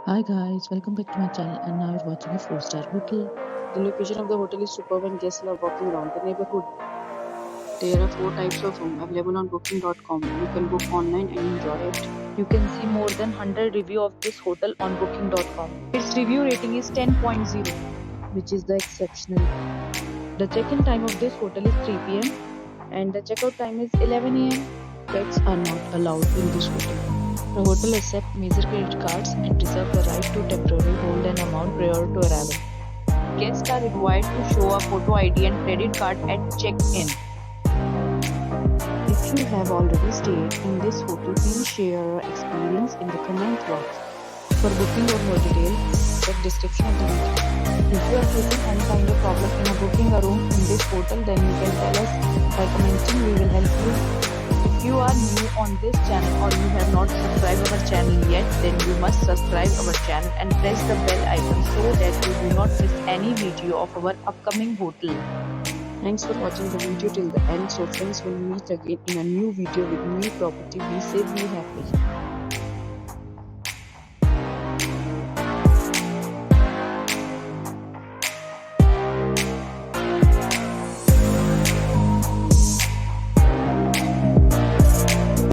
Hi guys, welcome back to my channel and now we're watching a 4-star hotel. The location of the hotel is superb and guests love walking around the neighborhood. There are 4 types of room available on booking.com. You can book online and enjoy it. You can see more than 100 review of this hotel on booking.com. Its review rating is 10.0, which is the exceptional. The check-in time of this hotel is 3 p.m. and the checkout time is 11 a.m. Pets are not allowed in this hotel. The hotel accepts major credit cards and reserves the right to temporarily hold an amount prior to arrival. Guests are required to show a photo ID and credit card at check-in. If you have already stayed in this hotel, please share your experience in the comment box. For booking or more details, check description of the video. If you are facing any kind of problem in booking a room in this hotel, then you can tell us by commenting. We will help you. If you are new on this channel or you have not subscribed our channel yet, then you must subscribe our channel and press the bell icon so that you do not miss any video of our upcoming hotel. Thanks for watching the video till the end. So friends, will meet again in a new video with new property. Be safe, be happy.